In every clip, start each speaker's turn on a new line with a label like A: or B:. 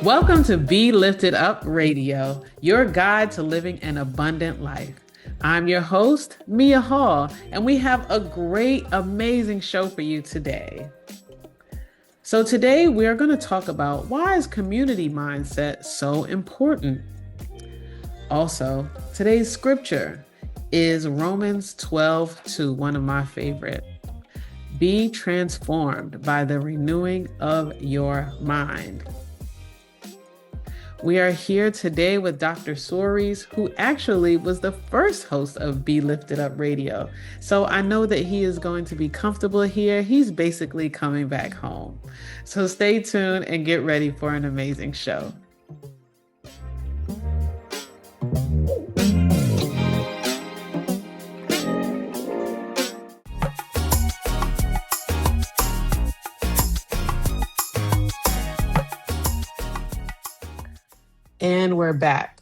A: Welcome to Be Lifted Up Radio, your guide to living an abundant life. I'm your host, Mia Hall, and we have a great, amazing show for you today. So today we are going to talk about why is community mindset so important? Also, today's scripture is Romans 12:2, one of my favorite. Be transformed by the renewing of your mind. We are here today with Dr. Soaries, who actually was the first host of Be Lifted Up Radio. So I know that he is going to be comfortable here. He's basically coming back home. So stay tuned and get ready for an amazing show. And we're back.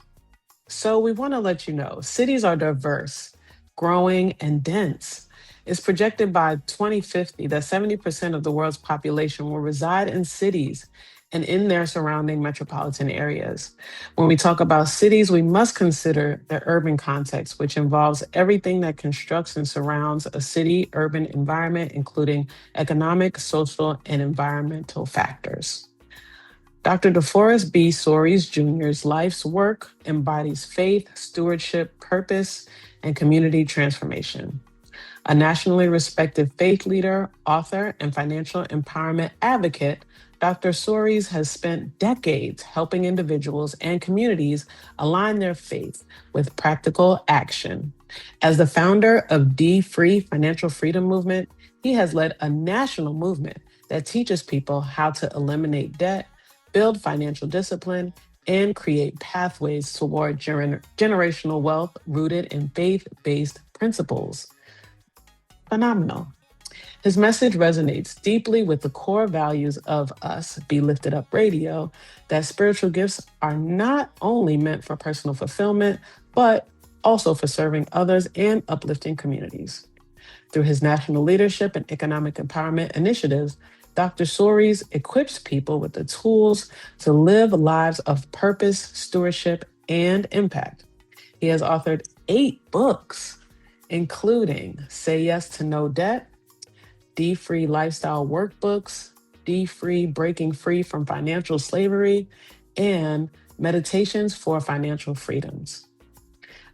A: So we want to let you know, cities are diverse, growing, and dense. It's projected by 2050 that 70% of the world's population will reside in cities and in their surrounding metropolitan areas. When we talk about cities, we must consider the urban context, which involves everything that constructs and surrounds a city-urban environment, including economic, social, and environmental factors. Dr. DeForest B. Soaries Jr.'s life's work embodies faith, stewardship, purpose, and community transformation. A nationally respected faith leader, author, and financial empowerment advocate, Dr. Soaries has spent decades helping individuals and communities align their faith with practical action. As the founder of dfree financial freedom movement, he has led a national movement that teaches people how to eliminate debt, build financial discipline, and create pathways toward generational wealth rooted in faith-based principles. Phenomenal. His message resonates deeply with the core values of us, Be Lifted Up Radio, that spiritual gifts are not only meant for personal fulfillment, but also for serving others and uplifting communities. Through his national leadership and economic empowerment initiatives, Dr. Soaries equips people with the tools to live lives of purpose, stewardship, and impact. He has authored 8 books, including Say Yes to No Debt, dfree Lifestyle Workbooks, dfree Breaking Free from Financial Slavery, and Meditations for Financial Freedoms.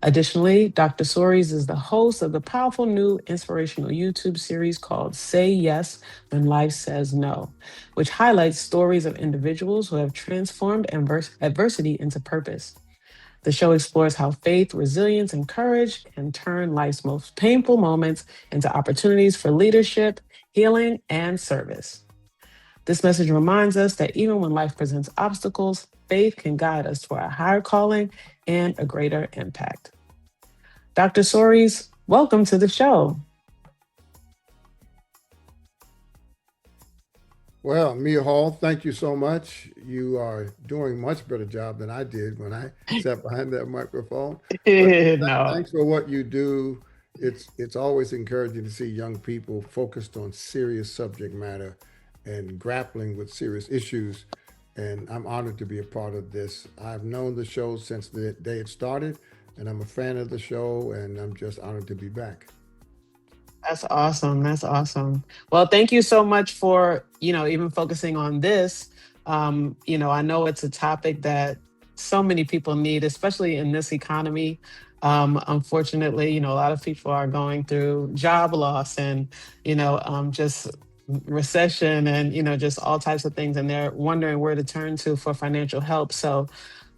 A: Additionally, Dr. Soaries is the host of the powerful new inspirational YouTube series called Say Yes When Life Says No, which highlights stories of individuals who have transformed adversity into purpose. The show explores how faith, resilience, and courage can turn life's most painful moments into opportunities for leadership, healing, and service. This message reminds us that even when life presents obstacles, faith can guide us toward a higher calling and a greater impact. Dr. Soaries, welcome to the show.
B: Well, Mia Hall, thank you so much. You are doing a much better job than I did when I sat behind that microphone.
A: No.
B: Thanks for what you do. It's always encouraging to see young people focused on serious subject matter and grappling with serious issues. And I'm honored to be a part of this. I've known the show since the day it started, and I'm a fan of the show, and I'm just honored to be back.
A: That's awesome. That's awesome. Well, thank you so much for, even focusing on this. I know it's a topic that so many people need, especially in this economy. Unfortunately, a lot of people are going through job loss and, just recession and, just all types of things. And they're wondering where to turn to for financial help. So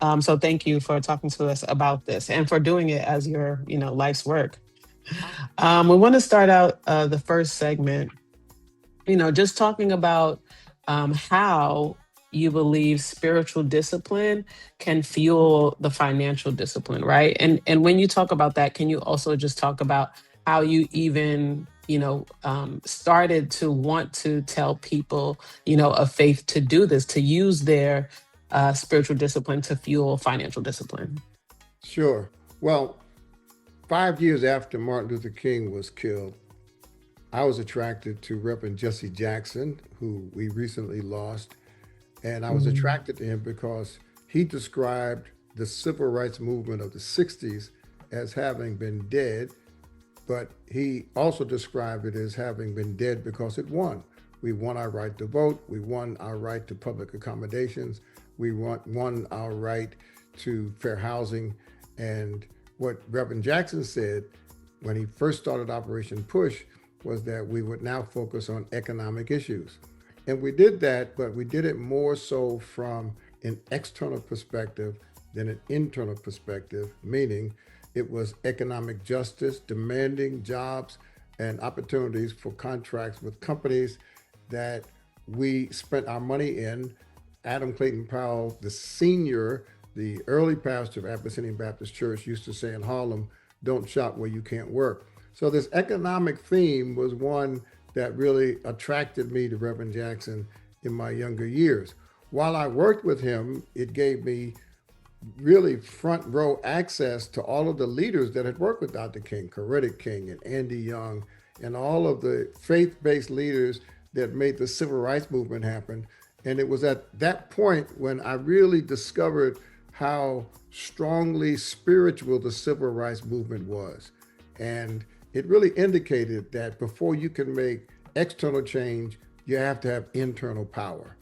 A: thank you for talking to us about this and for doing it as your, life's work. We want to start out the first segment, just talking about how you believe spiritual discipline can fuel the financial discipline, right? And when you talk about that, can you also just talk about how you even, started to want to tell people, of faith to do this, to use their spiritual discipline to fuel financial discipline?
B: Sure. Well, 5 years after Martin Luther King was killed, I was attracted to Reverend Jesse Jackson, who we recently lost. And I was
A: Mm.
B: attracted to him because he described the civil rights movement of the 60s as having been dead, but he also described it as having been dead because it won. We won our right to vote. We won our right to public accommodations. We won our right to fair housing. And what Reverend Jackson said when he first started Operation Push was that we would now focus on economic issues. And we did that, but we did it more so from an external perspective than an internal perspective, meaning it was economic justice, demanding jobs and opportunities for contracts with companies that we spent our money in. Adam Clayton Powell, the senior, the early pastor of Abyssinian Baptist Church, used to say in Harlem, don't shop where you can't work. So this economic theme was one that really attracted me to Reverend Jackson in my younger years. While I worked with him, it gave me really front row access to all of the leaders that had worked with Dr. King, Coretta King and Andy Young, and all of the faith-based leaders that made the civil rights movement happen. And it was at that point when I really discovered how strongly spiritual the civil rights movement was. And it really indicated that before you can make external change, you have to have internal power.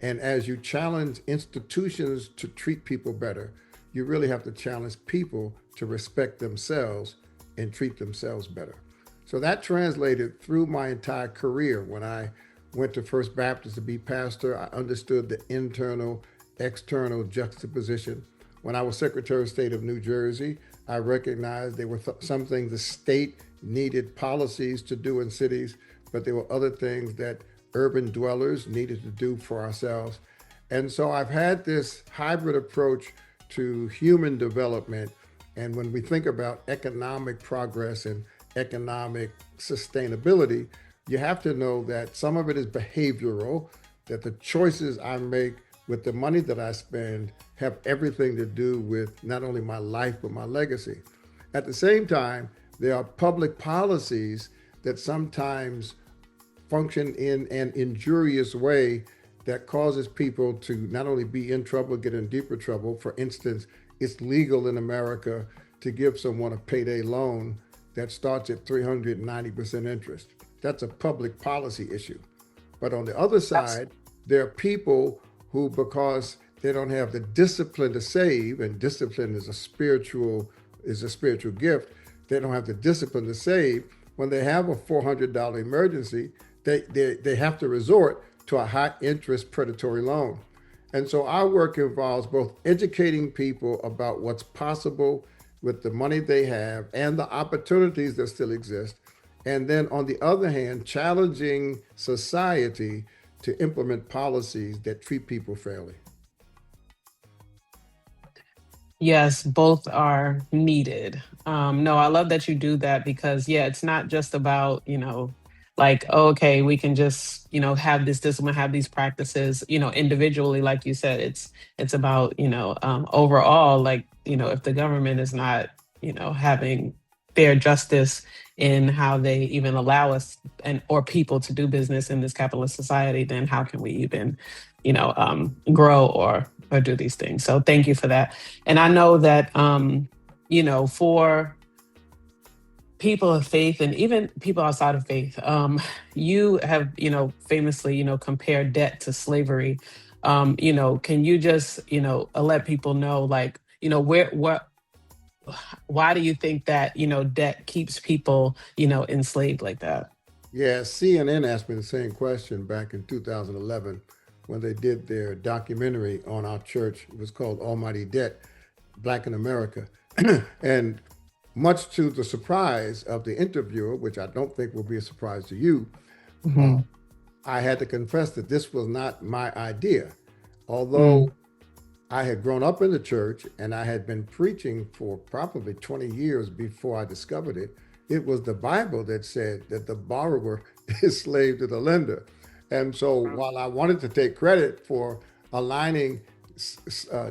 B: And as you challenge institutions to treat people better, you really have to challenge people to respect themselves and treat themselves better. So that translated through my entire career. When I went to First Baptist to be pastor, I understood the internal, external juxtaposition. When I was Secretary of State of New Jersey, I recognized there were some things the state needed policies to do in cities, but there were other things that urban dwellers needed to do for ourselves. And so I've had this hybrid approach to human development. And when we think about economic progress and economic sustainability, you have to know that some of it is behavioral, that the choices I make with the money that I spend have everything to do with not only my life, but my legacy. At the same time, there are public policies that sometimes function in an injurious way that causes people to not only be in trouble, get in deeper trouble. For instance, it's legal in America to give someone a payday loan that starts at 390% interest. That's a public policy issue. But on the other
A: Abs-
B: side, there are people who, because they don't have the discipline to save, and discipline is a spiritual gift, they don't have the discipline to save. When they have a $400 emergency, they have to resort to a high interest predatory loan. And so our work involves both educating people about what's possible with the money they have and the opportunities that still exist. And then on the other hand, challenging society to implement policies that treat people fairly.
A: Yes, both are needed. No, I love that you do that because, yeah, it's not just about, like, oh, okay, we can just, have this discipline, have these practices, individually, like you said, it's about, overall, like, if the government is not, having fair justice in how they even allow us and or people to do business in this capitalist society, then how can we even, grow or do these things? So thank you for that. And I know that, for people of faith and even people outside of faith, you have, famously, compared debt to slavery. Can you just, let people know, like, why do you think that, debt keeps people, enslaved like that?
B: Yeah, CNN asked me the same question back in 2011 when they did their documentary on our church. It was called Almighty Debt, Black in America. And much to the surprise of the interviewer, which I don't think will be a surprise to you, uh,
A: Hmm.
B: I had to confess that this was not my idea.
A: Mm.
B: Although I had grown up in the church and I had been preaching for probably 20 years before I discovered it. It was the Bible that said that the borrower is slave to the lender. And so while I wanted to take credit for aligning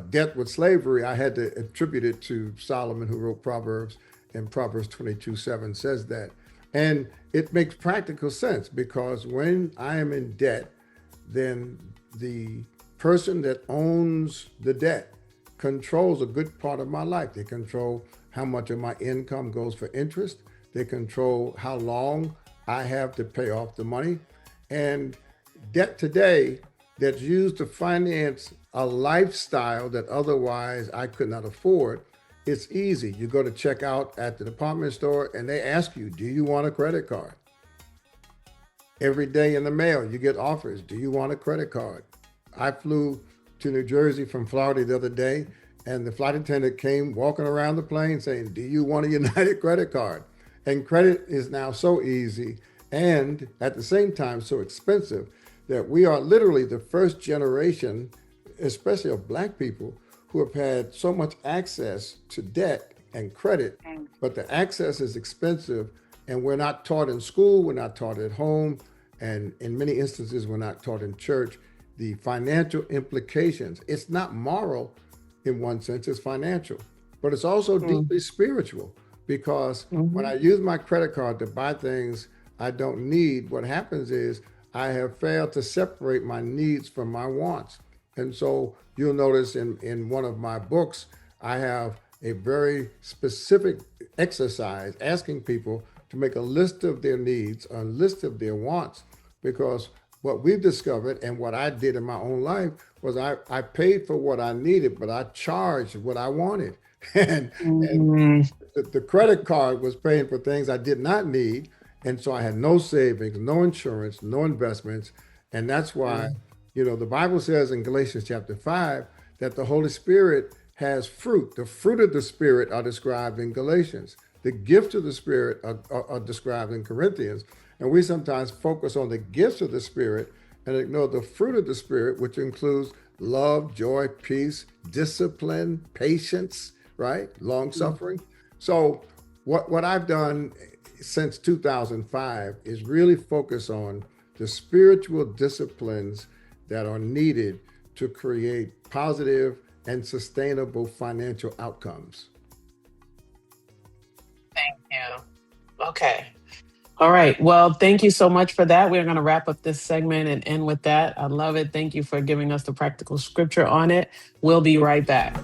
B: debt with slavery, I had to attribute it to Solomon, who wrote Proverbs. And Proverbs 22:7 says that. And it makes practical sense because when I am in debt, then the person that owns the debt controls a good part of my life. They control how much of my income goes for interest. They control how long I have to pay off the money. And debt today that's used to finance a lifestyle that otherwise I could not afford, it's easy. You go to check out at the department store and they ask you, do you want a credit card? Every day in the mail, you get offers. Do you want a credit card? I flew to New Jersey from Florida the other day, and the flight attendant came walking around the plane saying, do you want a United credit card? And credit is now so easy and at the same time so expensive that we are literally the first generation, especially of Black people, who have had so much access to debt and credit, but the access is expensive and we're not taught in school, we're not taught at home, and in many instances, we're not taught in church the financial implications. It's not moral in one sense, it's financial, but it's also deeply spiritual because when I use my credit card to buy things I don't need, what happens is I have failed to separate my needs from my wants. And so you'll notice in one of my books, I have a very specific exercise asking people to make a list of their needs, a list of their wants, because what we've discovered and what I did in my own life was I paid for what I needed, but I charged what I wanted. And the credit card was paying for things I did not need. And so I had no savings, no insurance, no investments. And that's why, the Bible says in Galatians chapter 5 that the Holy Spirit has fruit. The fruit of the Spirit are described in Galatians. The gifts of the Spirit are described in Corinthians. And we sometimes focus on the gifts of the Spirit and ignore the fruit of the Spirit, which includes love, joy, peace, discipline, patience, right? Long suffering. So what I've done since 2005 is really focus on the spiritual disciplines that are needed to create positive and sustainable financial outcomes.
A: Thank you. Okay. All right. Well, thank you so much for that. We're going to wrap up this segment and end with that. I love it. Thank you for giving us the practical scripture on it. We'll be right back.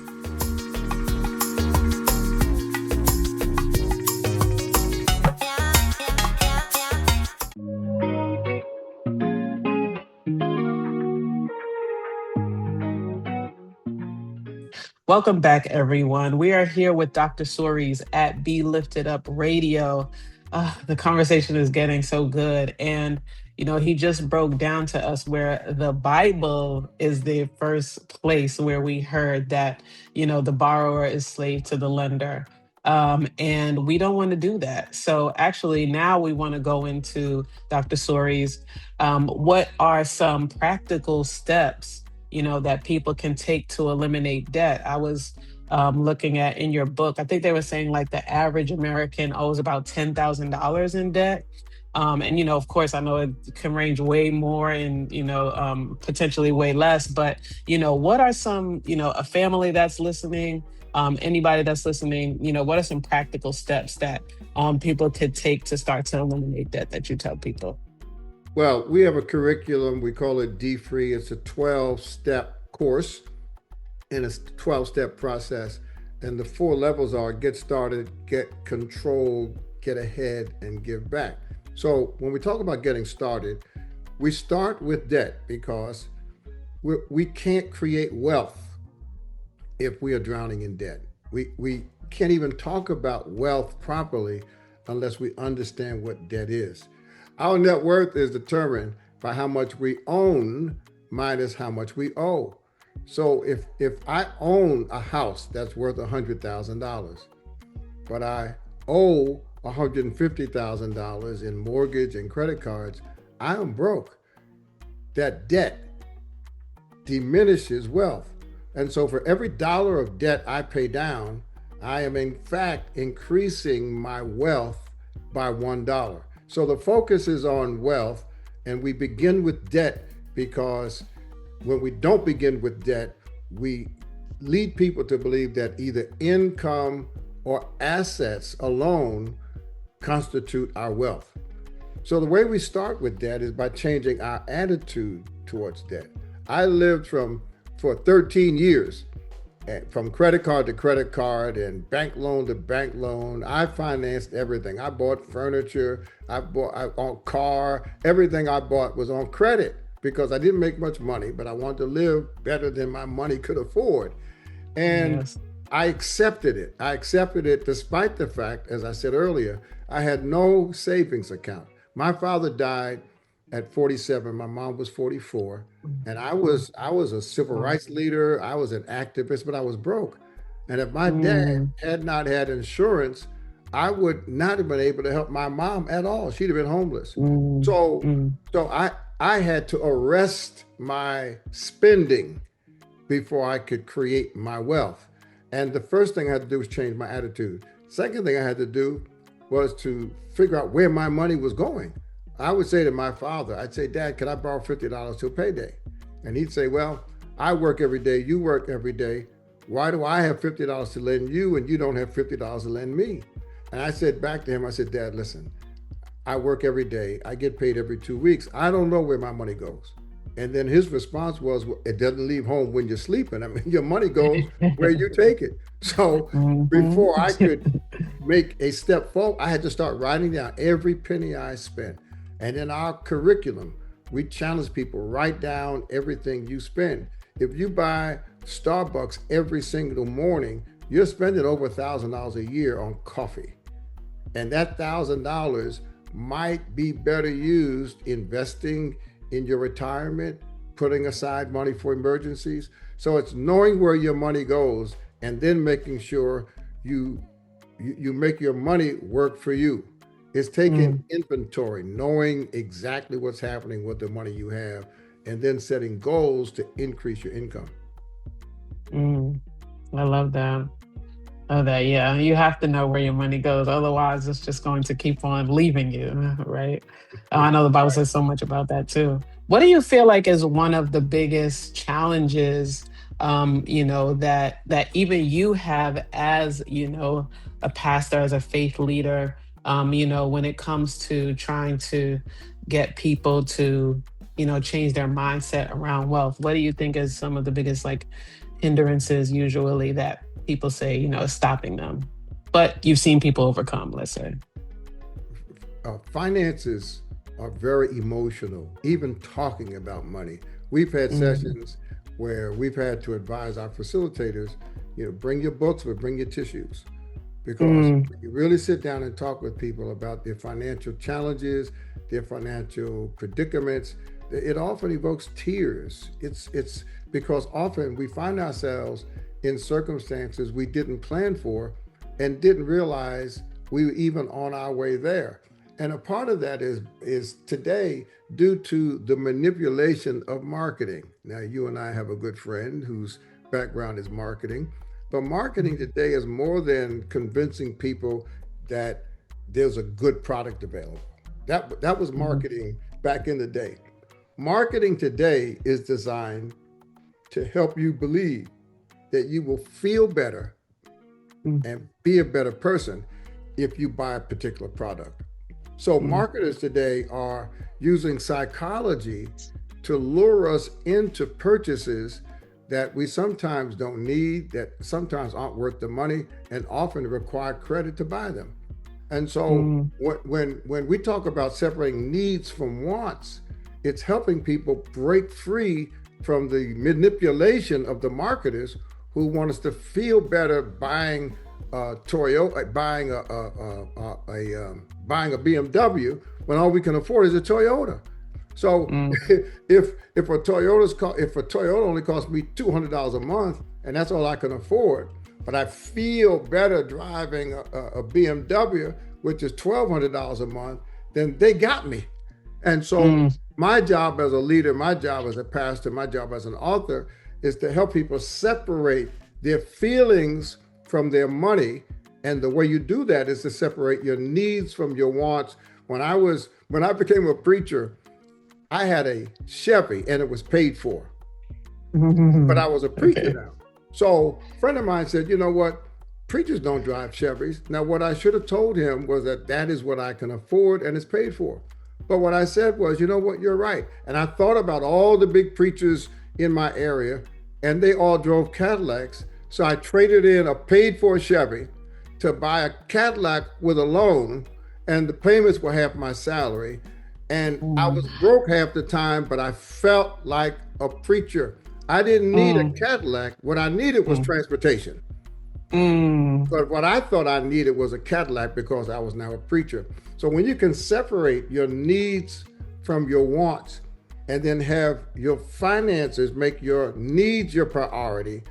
A: Welcome back, everyone. We are here with Dr. Soaries at Be Lifted Up Radio. The conversation is getting so good. And, he just broke down to us where the Bible is the first place where we heard that, the borrower is slave to the lender. And we don't want to do that. So actually, now we want to go into Dr. Soaries. What are some practical steps that people can take to eliminate debt? I was looking at in your book, I think they were saying like the average American owes about $10,000 in debt. And, of course, I know it can range way more and, potentially way less. But, what are some, a family that's listening, anybody that's listening, what are some practical steps that people could take to start to eliminate debt that you tell people?
B: Well, we have a curriculum, we call it dfree. It's a 12-step course and it's a 12-step process. And the 4 levels are get started, get control, get ahead, and give back. So when we talk about getting started, we start with debt because we can't create wealth if we are drowning in debt. We can't even talk about wealth properly unless we understand what debt is. Our net worth is determined by how much we own minus how much we owe. So if I own a house that's worth $100,000, but I owe $150,000 in mortgage and credit cards, I am broke. That debt diminishes wealth. And so for every dollar of debt I pay down, I am in fact increasing my wealth by $1. So the focus is on wealth, and we begin with debt because when we don't begin with debt, we lead people to believe that either income or assets alone constitute our wealth. So the way we start with debt is by changing our attitude towards debt. I lived for 13 years from credit card to credit card and bank loan to bank loan. I financed everything. I bought furniture, I on car, everything I bought was on credit because I didn't make much money, but I wanted to live better than my money could afford. And
A: Yes.
B: I accepted it. I accepted it despite the fact, as I said earlier, I had no savings account. My father died at 47. My mom was 44. And I was a civil rights leader. I was an activist, but I was broke. And if my dad
A: Mm,
B: had not had insurance, I would not have been able to help my mom at all. She'd have been homeless.
A: mm,
B: So
A: mm,
B: so I had to arrest my spending before I could create my wealth. And the first thing I had to do was change my attitude. Second thing I had to do was to figure out where my money was going. I would say to my father, I'd say, Dad, can I borrow $50 till payday? And he'd say, well, I work every day, you work every day. Why do I have $50 to lend you and you don't have $50 to lend me? And I said back to him, I said, Dad, listen, I work every day. I get paid every 2 weeks. I don't know where my money goes. And then his response was, well, it doesn't leave home when you're sleeping. I mean, your money goes where you take it. So
A: mhm.
B: before I could make a step forward, I had to start writing down every penny I spent. And in our curriculum, we challenge people, write down everything you spend. If you buy Starbucks every single morning, you're spending over $1,000 a year on coffee. And that $1,000 might be better used investing in your retirement, putting aside money for emergencies. So it's knowing where your money goes and then making sure you make your money work for you. It's taking
A: Mm,
B: inventory, knowing exactly what's happening with the money you have, and then setting goals to increase your income.
A: mm. I love that. Oh, that, yeah. You have to know where your money goes. Otherwise, it's just going to keep on leaving you, right? I know the Bible
B: Right.
A: says so much about that too. What do you feel like is one of the biggest challenges, that even you have as, a pastor, as a faith leader, when it comes to trying to get people to, change their mindset around wealth? What do you think is some of the biggest like hindrances usually that people say, is stopping them, but you've seen people overcome, let's say?
B: Finances are very emotional, even talking about money. We've had
A: Mm,
B: sessions where we've had to advise our facilitators, bring your books, but bring your tissues. Because
A: mm,
B: when you really sit down and talk with people about their financial challenges, their financial predicaments, it often evokes tears. It's because often we find ourselves in circumstances we didn't plan for and didn't realize we were even on our way there. And a part of that is today due to the manipulation of marketing. Now, you and I have a good friend whose background is marketing, but marketing today is more than convincing people that there's a good product available. That was
A: mm,
B: marketing back in the day. Marketing today is designed to help you believe that you will feel better
A: mm,
B: and be a better person if you buy a particular product. So
A: mm,
B: marketers today are using psychology to lure us into purchases that we sometimes don't need, that sometimes aren't worth the money, and often require credit to buy them. And so
A: mm,
B: when we talk about separating needs from wants, it's helping people break free from the manipulation of the marketers who want us to feel better buying Toyota, buying a BMW when all we can afford is a Toyota. So
A: mm,
B: if a Toyota only costs me $200 a month and that's all I can afford, but I feel better driving a BMW, which is $1,200 a month, then they got me. And so
A: mm,
B: my job as a leader, my job as a pastor, my job as an author is to help people separate their feelings from their money. And the way you do that is to separate your needs from your wants. When I became a preacher, I had a Chevy and it was paid for, but
A: mm.
B: I was a preacher
A: Okay.
B: now. So a friend of mine said, you know what? preachers don't drive Chevys. Now, what I should have told him was that that is what I can afford and it's paid for. But what I said was, you know what, you're right. And I thought about all the big preachers in my area, and they all drove Cadillacs. So I traded in a paid for Chevy to buy a Cadillac with a loan, and the payments were half my salary. And I was broke half the time, but I felt like a preacher. I didn't need a Cadillac. What I needed was transportation. But what I thought I needed was a Cadillac because I was now a preacher. So when you can separate your needs from your wants and then have your finances make your needs your priority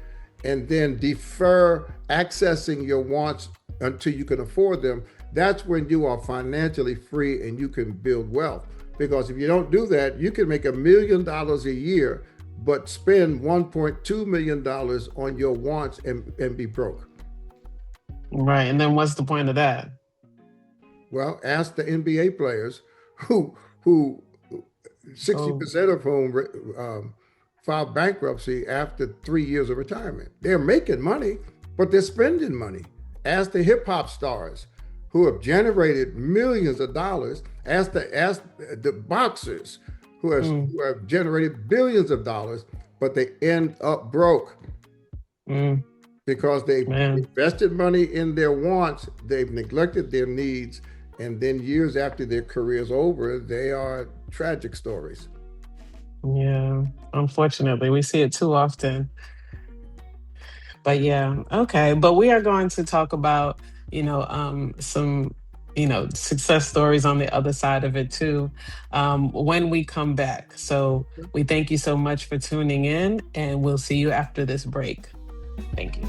B: and then defer accessing your wants until you can afford them, that's when you are financially free and you can build wealth. Because if you don't do that, you can make $1 million a year, but spend $1.2 million on your wants and be broke.
A: Right. And then what's the point of that?
B: Well, ask the NBA players who 60% of whom filed bankruptcy after 3 years of retirement. They're making money, but they're spending money. Ask the hip hop stars who have generated millions of dollars. Ask the boxers who have generated billions of dollars, but they end up broke because they invested money in their wants, they've neglected their needs, and then years after their career's over, they are tragic stories.
A: Yeah, unfortunately, we see it too often. But yeah, okay. But we are going to talk about, some, success stories on the other side of it too, when we come back. So we thank you so much for tuning in, and we'll see you after this break. Thank you.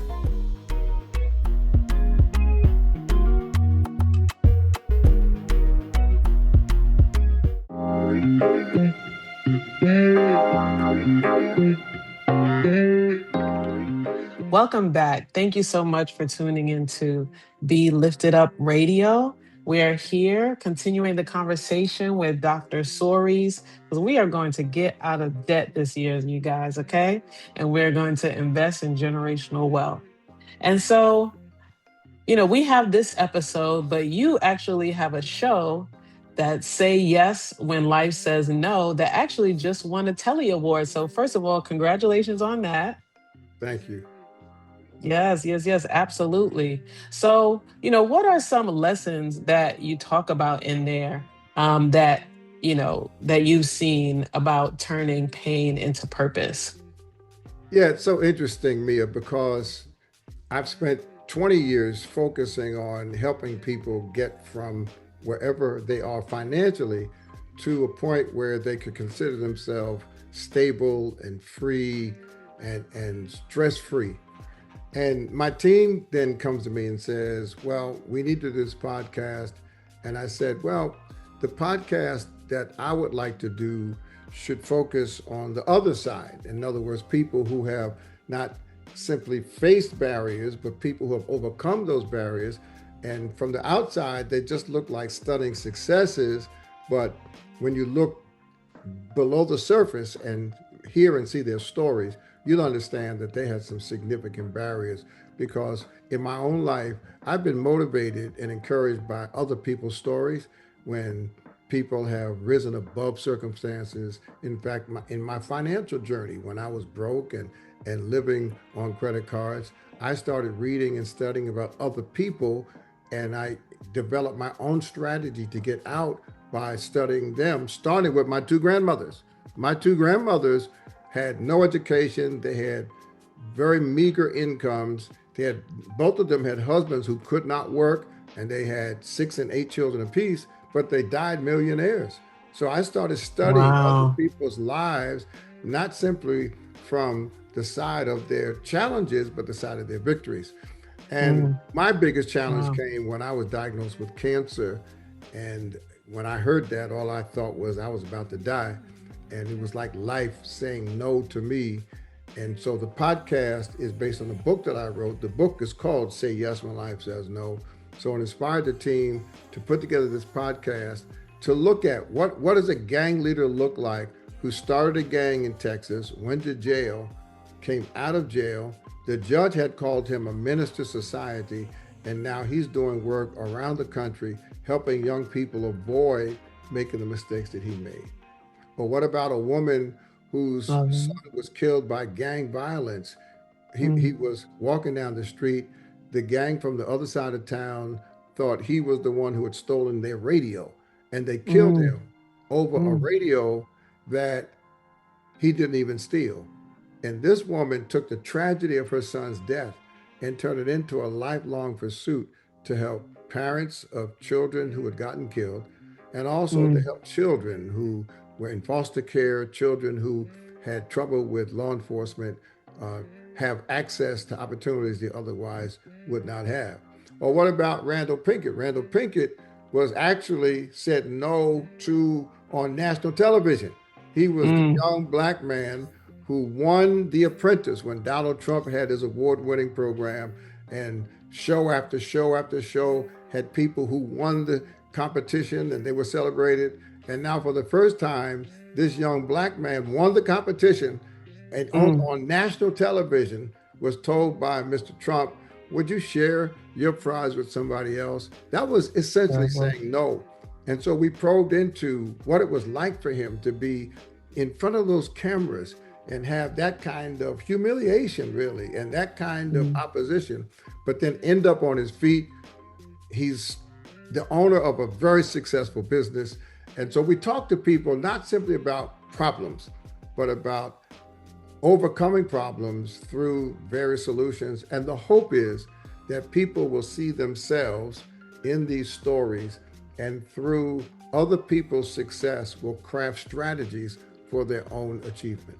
A: Welcome back. Thank you so much for tuning into Be Lifted Up Radio. We are here continuing the conversation with Dr. Soaries, because we are going to get out of debt this year, you guys, okay? And we're going to invest in generational wealth. And so, we have this episode, but you actually have a show that Say Yes When Life Says No that actually just won a Telly Award. So first of all, congratulations on that.
B: Thank you.
A: Yes, absolutely. So, what are some lessons that you talk about in there that you've seen about turning pain into purpose?
B: Yeah, it's so interesting, Mia, because I've spent 20 years focusing on helping people get from wherever they are financially to a point where they could consider themselves stable and free and stress-free. And my team then comes to me and says, well, we need to do this podcast. And I said, well, the podcast that I would like to do should focus on the other side. In other words, people who have not simply faced barriers, but people who have overcome those barriers. And from the outside, they just look like stunning successes. But when you look below the surface and hear and see their stories, you'll understand that they had some significant barriers. Because in my own life, I've been motivated and encouraged by other people's stories when people have risen above circumstances. In fact, in my financial journey, when I was broke and living on credit cards, I started reading and studying about other people, and I developed my own strategy to get out by studying them, starting with my two grandmothers. My two grandmothers had no education. They had very meager incomes. Both of them had husbands who could not work, and they had 6 and 8 children apiece, but they died millionaires. So I started studying other people's lives, not simply from the side of their challenges, but the side of their victories. And my biggest challenge came when I was diagnosed with cancer. And when I heard that, all I thought was I was about to die. And it was like life saying no to me. And so the podcast is based on the book that I wrote. The book is called Say Yes When Life Says No. So it inspired the team to put together this podcast to look at what does a gang leader look like who started a gang in Texas, went to jail, came out of jail. The judge had called him a menace to society, and now he's doing work around the country helping young people avoid making the mistakes that he made. Or what about a woman whose son
A: Um,
B: was killed by gang violence? He
A: mm,
B: was walking down the street. The gang from the other side of town thought he was the one who had stolen their radio, and they killed
A: mm,
B: him over a
A: mm,
B: radio that he didn't even steal. And this woman took the tragedy of her son's death and turned it into a lifelong pursuit to help parents of children who had gotten killed, and also to
A: mm,
B: help children who were in foster care, children who had trouble with law enforcement, uh, have access to opportunities they otherwise would not have. Or what about Randall Pinkett? Randall Pinkett was actually said no to on national television. He was the
A: mm,
B: young black man who won The Apprentice when Donald Trump had his award winning program, and show after show after show had people who won the competition and they were celebrated. And now, for the first time, this young black man won the competition and
A: mm.
B: on national television was told by Mr. Trump, would you share your prize with somebody else? That was essentially
A: Terrible.
B: saying no. And so we probed into what it was like for him to be in front of those cameras and have that kind of humiliation, really, and that kind of
A: Mm,
B: opposition, but then end up on his feet. He's the owner of a very successful business. And so we talk to people not simply about problems, but about overcoming problems through various solutions. And the hope is that people will see themselves in these stories, and through other people's success will craft strategies for their own achievement.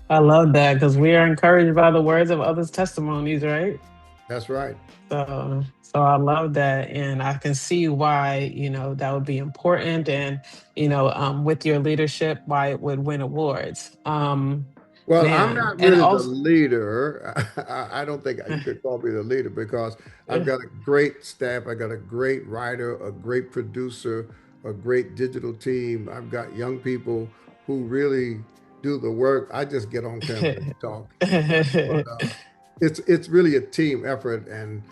A: I love that because we are encouraged by the words of others' testimonies, right?
B: That's right.
A: So I love that, and I can see why that would be important, and with your leadership, why it would win awards.
B: Well, I'm
A: Man,
B: not
A: and
B: really the
A: also,
B: leader. I don't think you could call me the leader because I've got a great staff. I got a great writer, a great producer, a great digital team. I've got young people who really do the work. I just get on camera and talk. But it's really a team effort, and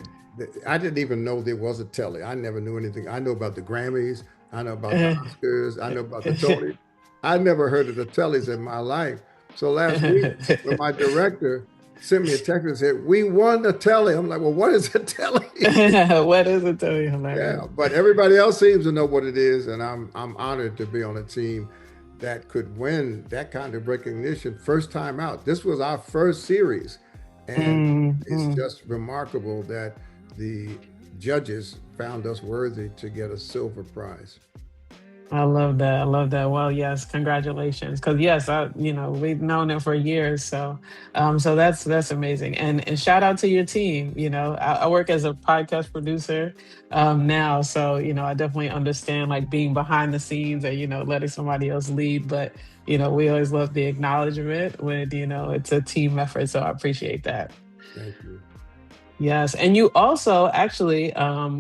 B: I didn't even know there was a telly. I never knew anything. I know about the Grammys. I know about the Oscars. I know about the Tonys. I never heard of the tellys in my life. So last week, when my director sent me a text and said, "We won the telly," I'm like, "Well, what is a telly?"
A: what is it? Tell you hilarious.
B: Yeah, but everybody else seems to know what it is, and I'm honored to be on a team that could win that kind of recognition first time out. This was our first series, and it's
A: Mm-hmm.
B: just remarkable that the judges found us worthy to get a silver prize.
A: I love that. I love that. Well, yes, congratulations. Because yes, we've known it for years. So that's amazing. And shout out to your team. I work as a podcast producer now, so I definitely understand like being behind the scenes and letting somebody else lead. But we always love the acknowledgement when it's a team effort. So I appreciate that.
B: Thank you.
A: Yes, and you also actually,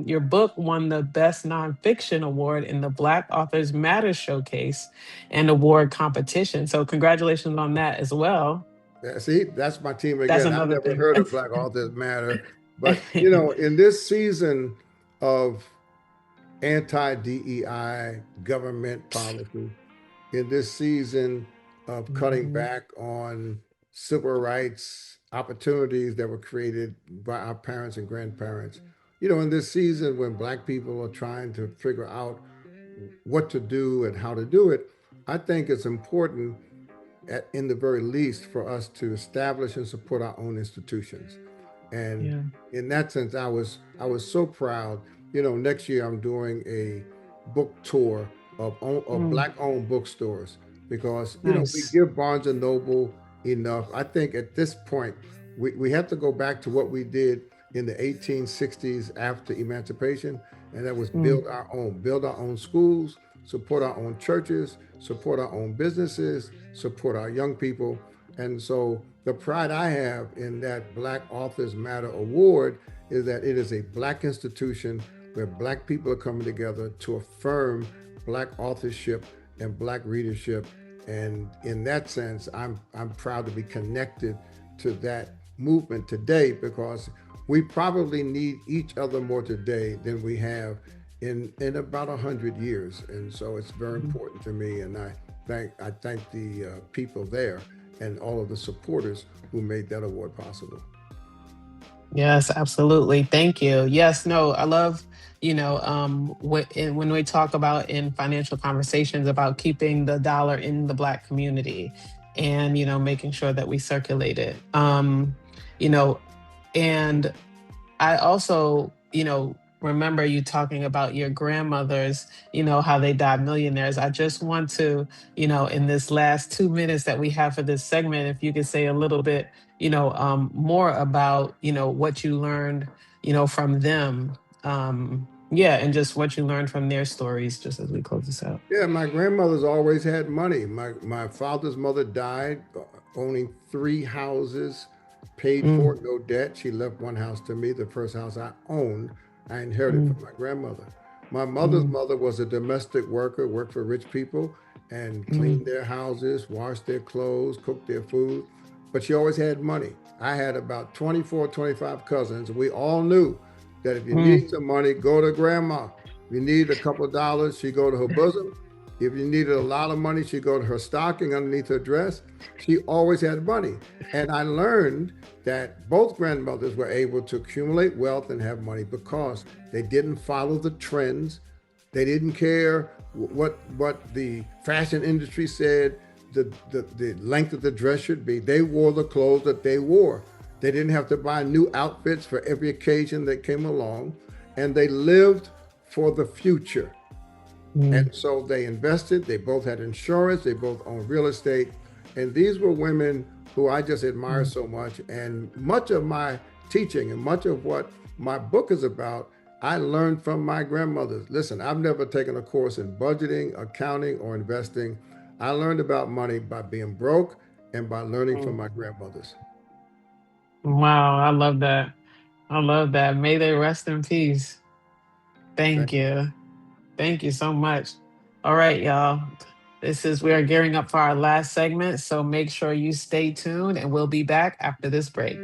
A: your book won the Best Nonfiction Award in the Black Authors Matter Showcase and Award competition. So congratulations on that as well.
B: Yeah, see, that's my team
A: That's
B: again. I've
A: another
B: never
A: thing.
B: heard of Black Authors Matter, but in this season of anti-DEI government policy, in this season of cutting
A: Mhm,
B: back on civil rights opportunities that were created by our parents and grandparents, in this season when Black people are trying to figure out what to do and how to do it, I think it's important in the very least for us to establish and support our own institutions. And
A: yeah.
B: in that sense, I was so proud. Next year I'm doing a book tour of
A: Mm,
B: black-owned bookstores because we
A: nice.
B: give Barnes and Noble enough. I think at this point we have to go back to what we did in the 1860s after emancipation, and that was
A: Mm,
B: build our own schools, support our own churches, support our own businesses, support our young people. And so the pride I have in that Black Authors Matter Award is that it is a Black institution where Black people are coming together to affirm Black authorship and Black readership And in that sense, I'm proud to be connected to that movement today, because we probably need each other more today than we have in about 100 years. And so it's very important to me. And I thank the people there and all of the supporters who made that award possible.
A: Yes, absolutely. Thank you. Yes, no, I love, when we talk about in financial conversations about keeping the dollar in the Black community and, making sure that we circulate it. You know, and I also, remember you talking about your grandmothers, how they died millionaires. I just want to, in this last 2 minutes that we have for this segment, if you could say a little bit, more about, what you learned, from them. Yeah, and just what you learned from their stories, just as we close this out.
B: Yeah, my grandmother's always had money. My father's mother died owning three houses, paid for
A: Mm,
B: it, no debt. She left one house to me, the first house I owned. I inherited
A: mm,
B: from my grandmother. My mother's
A: mm,
B: mother was a domestic worker, worked for rich people and cleaned
A: mm,
B: their houses, washed their clothes, cooked their food. But she always had money. I had about 24, 25 cousins. We all knew that if you
A: mm,
B: need some money, go to grandma. If you need a couple of dollars, she go to her bosom. If you needed a lot of money, she'd go to her stocking underneath her dress. She always had money. And I learned that both grandmothers were able to accumulate wealth and have money because they didn't follow the trends. They didn't care what the fashion industry said the length of the dress should be. They wore the clothes that they wore. They didn't have to buy new outfits for every occasion that came along. And they lived for the future.
A: mm,
B: And so they invested, they both had insurance, they both owned real estate. And these were women who I just admire
A: mm.
B: so much. And much of my teaching and much of what my book is about, I learned from my grandmothers. Listen, I've never taken a course in budgeting, accounting, or investing. I learned about money by being broke and by learning from
A: Mm.
B: my grandmothers.
A: Wow, I love that. I love that. May they rest in peace.
B: Thank
A: Thank
B: you.
A: you. Thank you so much. All right, y'all. We are gearing up for our last segment. So make sure you stay tuned and we'll be back after this break.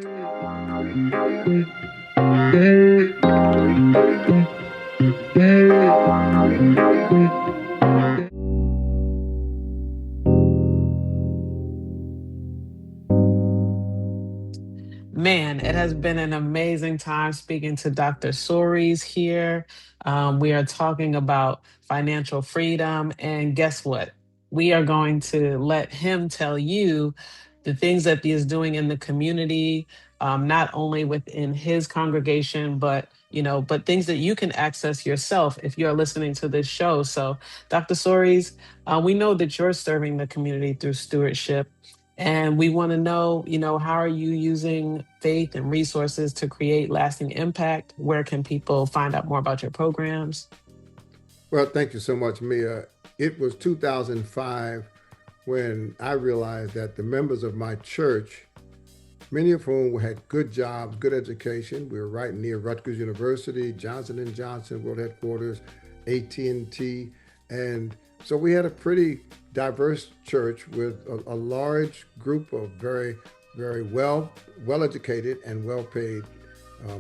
A: Man, it has been an amazing time speaking to Dr. Soaries here. We are talking about financial freedom. And guess what? We are going to let him tell you the things that he is doing in the community, not only within his congregation, but things that you can access yourself if you're listening to this show. So, Dr. Soaries, we know that you're serving the community through stewardship. And we want to know, how are you using faith and resources to create lasting impact? Where can people find out more about your programs?
B: Well, thank you so much, Mia. It was 2005 when I realized that the members of my church, many of whom had good jobs, good education. We were right near Rutgers University, Johnson and Johnson World Headquarters, AT&T, and T, and so we had a pretty diverse church with a large group of very, very well educated and well paid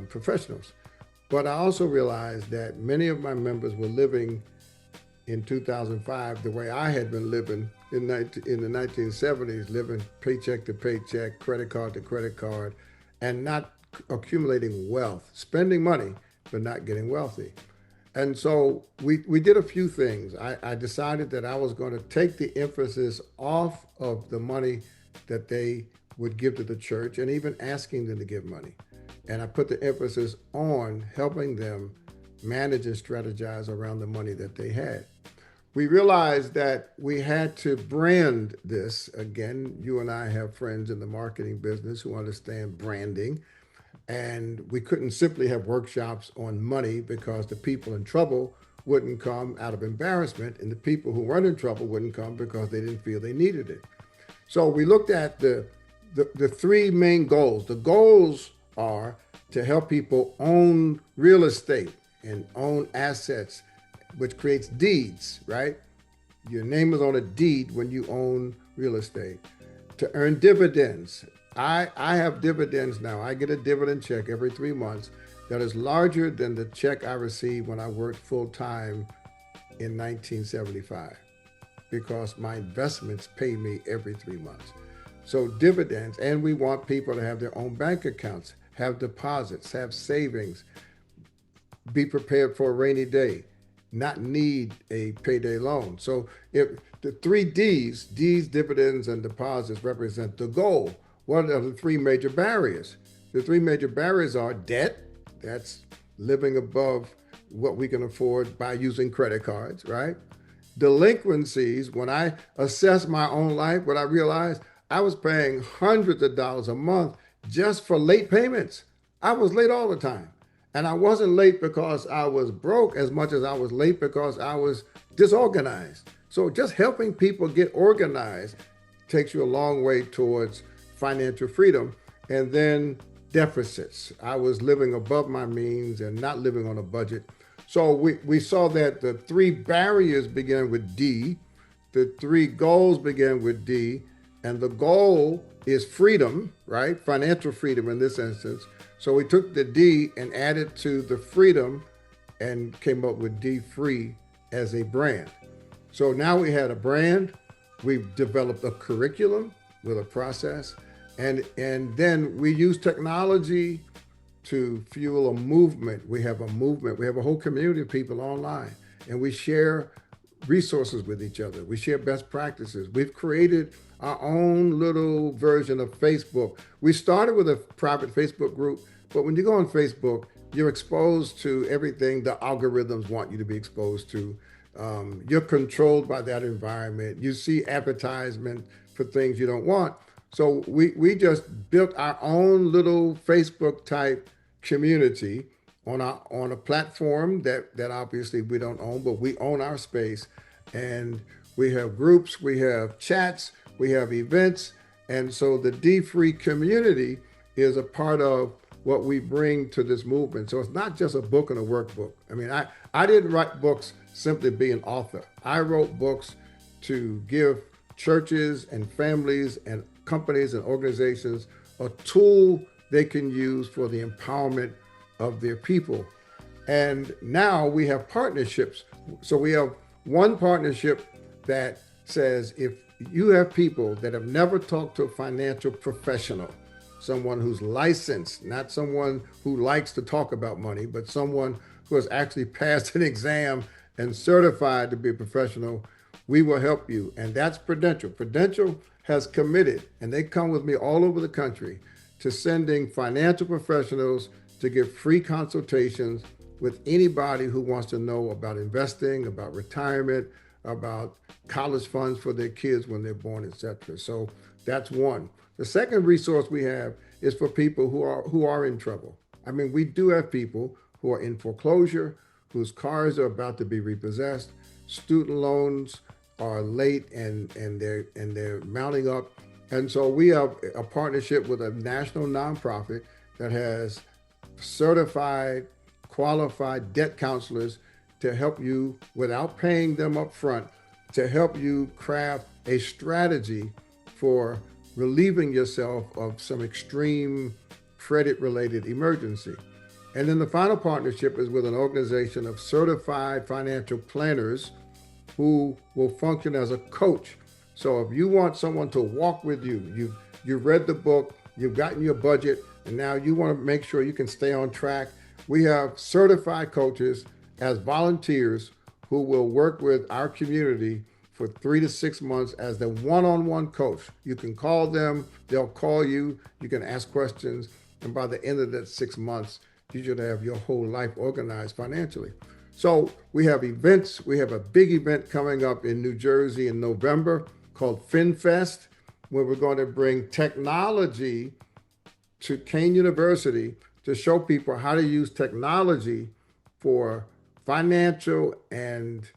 B: professionals. But I also realized that many of my members were living in 2005 the way I had been living in the 1970s, living paycheck to paycheck, credit card to credit card, and not accumulating wealth, spending money, but not getting wealthy. And so we did a few things. I decided that I was going to take the emphasis off of the money that they would give to the church and even asking them to give money. And I put the emphasis on helping them manage and strategize around the money that they had. We realized that we had to brand this. Again, you and I have friends in the marketing business who understand branding. And we couldn't simply have workshops on money because the people in trouble wouldn't come out of embarrassment, and the people who weren't in trouble wouldn't come because they didn't feel they needed it. So we looked at the three main goals. The goals are to help people own real estate and own assets, which creates deeds, right? Your name is on a deed when you own real estate. To earn dividends. I have dividends now. I get a dividend check every 3 months that is larger than the check I received when I worked full time in 1975 because my investments pay me every 3 months. So dividends, and we want people to have their own bank accounts, have deposits, have savings, be prepared for a rainy day, not need a payday loan. So if the three D's, dividends, and deposits represent the goal. What are the three major barriers? The three major barriers are debt, that's living above what we can afford by using credit cards, right? Delinquencies, when I assess my own life, what I realized, I was paying hundreds of dollars a month just for late payments. I was late all the time. And I wasn't late because I was broke as much as I was late because I was disorganized. So just helping people get organized takes you a long way towards financial freedom. And then deficits. I was living above my means and not living on a budget. So we saw that the three barriers began with D, the three goals began with D, and the goal is freedom, right? Financial freedom in this instance. So we took the D and added to the freedom and came up with dfree as a brand. So now we had a brand, we've developed a curriculum with a process, and then we use technology to fuel a movement. We have a movement. We have a whole community of people online, and we share resources with each other. We share best practices. We've created our own little version of Facebook. We started with a private Facebook group, but when you go on Facebook, you're exposed to everything the algorithms want you to be exposed to. You're controlled by that environment. You see advertisement for things you don't want. So we just built our own little Facebook type community on a platform that obviously we don't own, but we own our space. And we have groups, we have chats, we have events. And so the dfree community is a part of what we bring to this movement. So it's not just a book and a workbook. I mean, I didn't write books simply to be an author. I wrote books to give churches and families and companies and organizations a tool they can use for the empowerment of their people. And now we have partnerships. So we have one partnership that says if you have people that have never talked to a financial professional, someone who's licensed, not someone who likes to talk about money, but someone who has actually passed an exam and certified to be a professional, we will help you. And that's Prudential. Prudential has committed, and they come with me all over the country, to sending financial professionals to give free consultations with anybody who wants to know about investing, about retirement, about college funds for their kids when they're born, etc. So that's one. The second resource we have is for people who are in trouble. I mean, we do have people who are in foreclosure, whose cars are about to be repossessed, student loans are late and they're mounting up. And so we have a partnership with a national nonprofit that has certified, qualified debt counselors to help you without paying them up front, to help you craft a strategy for relieving yourself of some extreme credit-related emergency. And then the final partnership is with an organization of certified financial planners who will function as a coach. So if you want someone to walk with you, you've read the book, you've gotten your budget, and now you want to make sure you can stay on track, we have certified coaches as volunteers who will work with our community for 3 to 6 months as the one-on-one coach. You can call them, they'll call you, you can ask questions, and by the end of that 6 months, you should have your whole life organized financially. So we have events. We have a big event coming up in New Jersey in November called FinFest, where we're going to bring technology to Kane University to show people how to use technology for financial and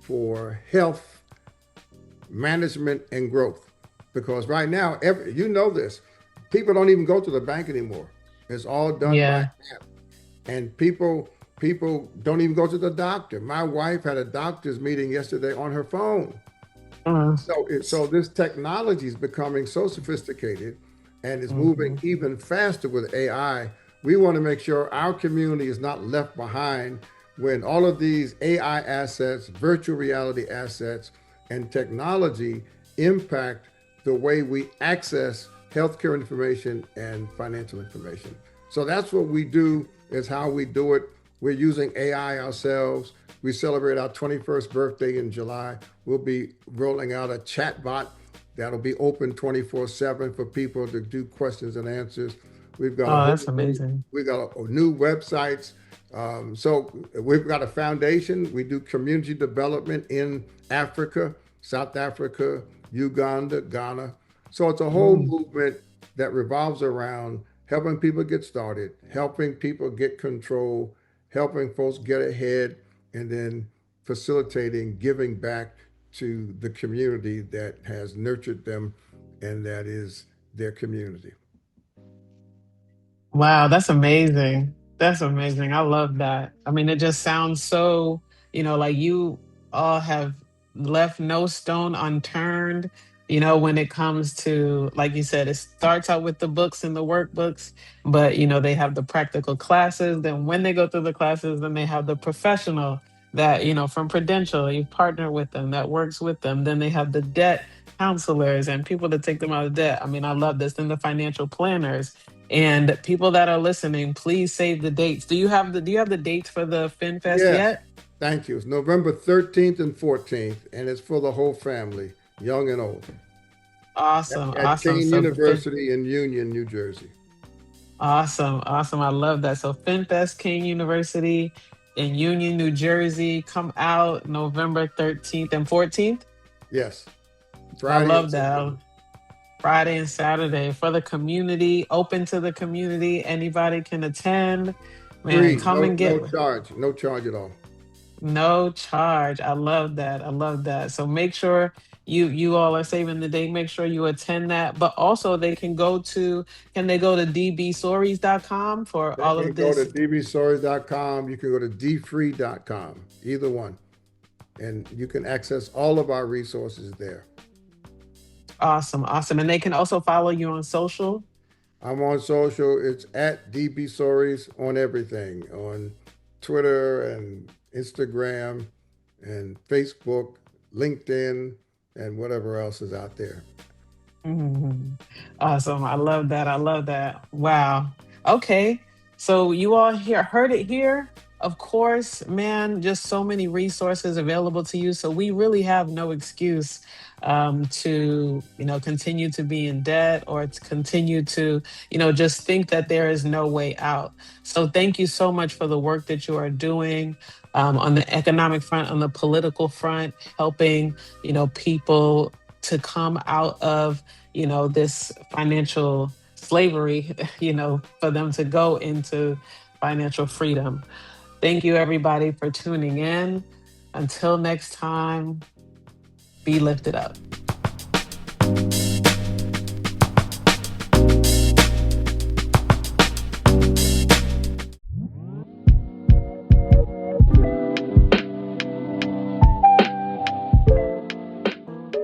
B: for health management and growth. Because right now, you know this, people don't even go to the bank anymore. It's all done by
A: Yeah.
B: app. And people People don't even go to the doctor. My wife had a doctor's meeting yesterday on her phone.
A: Mm.
B: So this technology is becoming so sophisticated and is moving
A: Mhm.
B: even faster with AI. We want to make sure our community is not left behind when all of these AI assets, virtual reality assets, and technology impact the way we access healthcare information and financial information. So that's what we do, is how we do it. We're using AI ourselves. We celebrate our 21st birthday in July. We'll be rolling out a chat bot that'll be open 24/7 for people to do questions and answers. We've got a
A: Oh,
B: whole
A: that's
B: new,
A: amazing.
B: we got a new websites. So we've got a foundation. We do community development in Africa, South Africa, Uganda, Ghana. So it's a whole
A: Mm.
B: movement that revolves around helping people get started, helping people get control, helping folks get ahead, and then facilitating giving back to the community that has nurtured them and that is their community.
A: Wow, that's amazing. That's amazing. I love that. I mean, it just sounds so, like you all have left no stone unturned, when it comes to, like you said, it starts out with the books and the workbooks, but, they have the practical classes. Then when they go through the classes, then they have the professional that, from Prudential, you partner with them, that works with them. Then they have the debt counselors and people to take them out of debt. I mean, I love this. Then the financial planners and people that are listening, please save the dates. Do you have the dates for the FinFest
B: Yes,
A: yet?
B: thank you. It's November 13th and 14th, and it's for the whole family, young and old,
A: Awesome,
B: at
A: awesome.
B: Kean
A: So the Fin
B: University in Union, New Jersey.
A: awesome, awesome. I love that. So FinFest King University in Union, New Jersey. Come out November 13th and 14th.
B: Yes,
A: I
B: Friday and
A: love that.
B: Saturday.
A: Friday and Saturday for the community, open to the community. Anybody can attend. Man,
B: Free,
A: come and get
B: no charge, no charge at all.
A: no charge. I love that. I love that. So make sure you all are saving the date. Make sure you attend that. But also can they go to dbsoaries.com for
B: They
A: all
B: can
A: of
B: go to
A: this?
B: dbstories.com. You can go to dfree.com, either one, and you can access all of our resources there.
A: Awesome. Awesome. And they can also follow you on social.
B: I'm on social. It's at DB Stories on everything, on Twitter and Instagram and Facebook, LinkedIn, and whatever else is out there.
A: Mhm. Awesome. I love that. I love that. Wow. Okay. So you all here heard it here. Of course, man, just so many resources available to you. So we really have no excuse to, continue to be in debt or to continue to, just think that there is no way out. So thank you so much for the work that you are doing on the economic front, on the political front, helping, people to come out of this financial slavery, for them to go into financial freedom. Thank you, everybody, for tuning in. Until next time, be lifted up.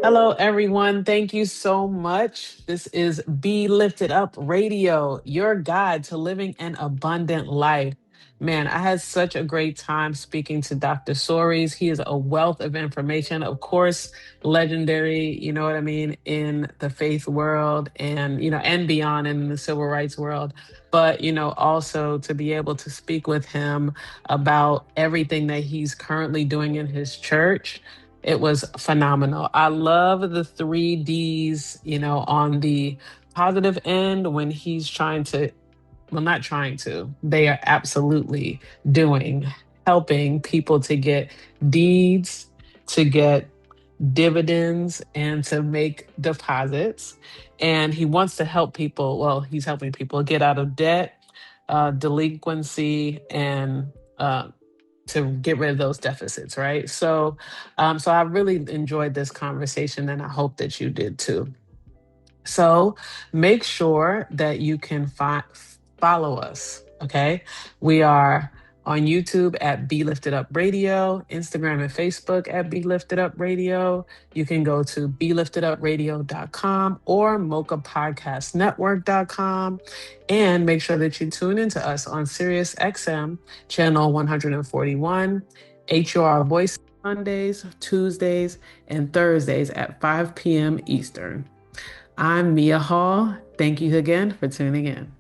A: Hello, everyone. Thank you so much. This is Be Lifted Up Radio, your guide to living an abundant life. Man, I had such a great time speaking to Dr. Soaries. He is a wealth of information, of course, legendary, you know what I mean, in the faith world and, and beyond in the civil rights world. But, also to be able to speak with him about everything that he's currently doing in his church, it was phenomenal. I love the three Ds, on the positive end when he's trying to, well, not trying to, they are absolutely doing, helping people to get deeds, to get dividends, and to make deposits. And he wants to help people, well, he's helping people get out of debt, delinquency, and to get rid of those deficits, right? So I really enjoyed this conversation, and I hope that you did too. So make sure that you can follow us. Okay, we are on YouTube at Be Lifted Up Radio, Instagram and Facebook at Be Lifted Up Radio. You can go to beliftedupradio.com or mochapodcastnetwork.com. And make sure that you tune into us on Sirius XM, channel 141, HUR Voice Mondays, Tuesdays, and Thursdays at 5 p.m. Eastern. I'm Mia Hall. Thank you again for tuning in.